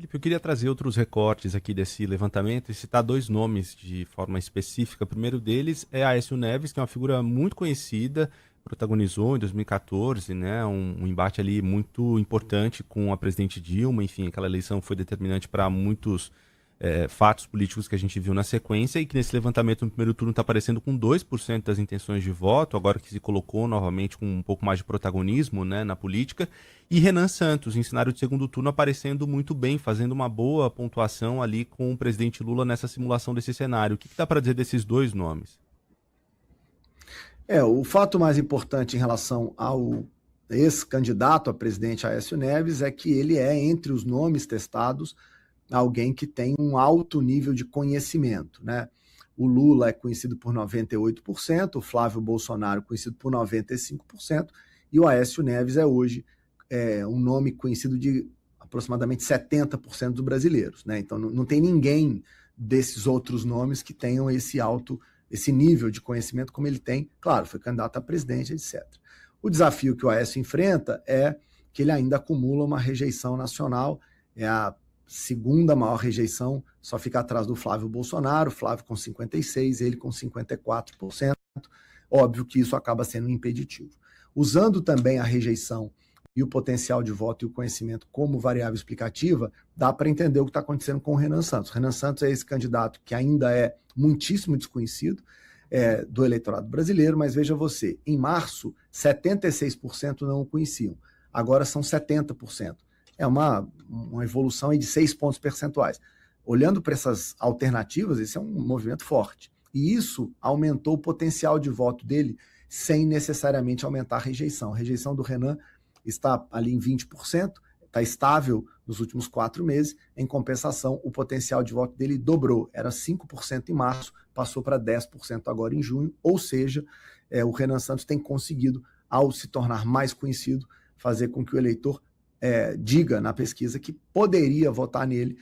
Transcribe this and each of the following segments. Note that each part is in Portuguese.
Felipe, eu queria trazer outros recortes aqui desse levantamento e citar dois nomes de forma específica. O primeiro deles é Aécio Neves, que é uma figura muito conhecida, protagonizou em 2014, né, um embate ali muito importante com a presidente Dilma. Enfim, aquela eleição foi determinante para muitos fatos políticos que a gente viu na sequência, e que nesse levantamento no primeiro turno está aparecendo com 2% das intenções de voto, agora que se colocou novamente com um pouco mais de protagonismo, né, na política. E Renan Santos, em cenário de segundo turno, aparecendo muito bem, fazendo uma boa pontuação ali com o presidente Lula nessa simulação desse cenário. O que dá para dizer desses dois nomes? O fato mais importante em relação ao ex-candidato a presidente Aécio Neves é que ele é, entre os nomes testados, alguém que tem um alto nível de conhecimento, né? O Lula é conhecido por 98%, o Flávio Bolsonaro conhecido por 95%, e o Aécio Neves é hoje um nome conhecido de aproximadamente 70% dos brasileiros, né? Então não tem ninguém desses outros nomes que tenham esse nível de conhecimento como ele tem. Claro, foi candidato a presidente, etc. O desafio que o Aécio enfrenta é que ele ainda acumula uma rejeição nacional, é a segunda maior rejeição, só fica atrás do Flávio Bolsonaro, Flávio com 56%, ele com 54%. Óbvio que isso acaba sendo um impeditivo. Usando também a rejeição e o potencial de voto e o conhecimento como variável explicativa, dá para entender o que está acontecendo com o Renan Santos. O Renan Santos é esse candidato que ainda é muitíssimo desconhecido do eleitorado brasileiro, mas veja você, em março, 76% não o conheciam, agora são 70%. É uma evolução aí de 6 pontos percentuais. Olhando para essas alternativas, esse é um movimento forte. E isso aumentou o potencial de voto dele sem necessariamente aumentar a rejeição. A rejeição do Renan está ali em 20%, está estável nos últimos 4 meses. Em compensação, o potencial de voto dele dobrou. Era 5% em março, passou para 10% agora em junho. Ou seja, o Renan Santos tem conseguido, ao se tornar mais conhecido, fazer com que o eleitor diga na pesquisa que poderia votar nele,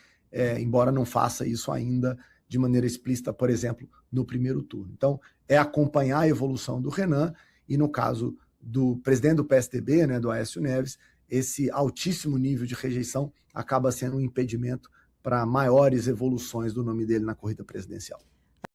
embora não faça isso ainda de maneira explícita, por exemplo, no primeiro turno. Então, é acompanhar a evolução do Renan e, no caso do presidente do PSDB, né, do Aécio Neves, esse altíssimo nível de rejeição acaba sendo um impedimento para maiores evoluções do nome dele na corrida presidencial.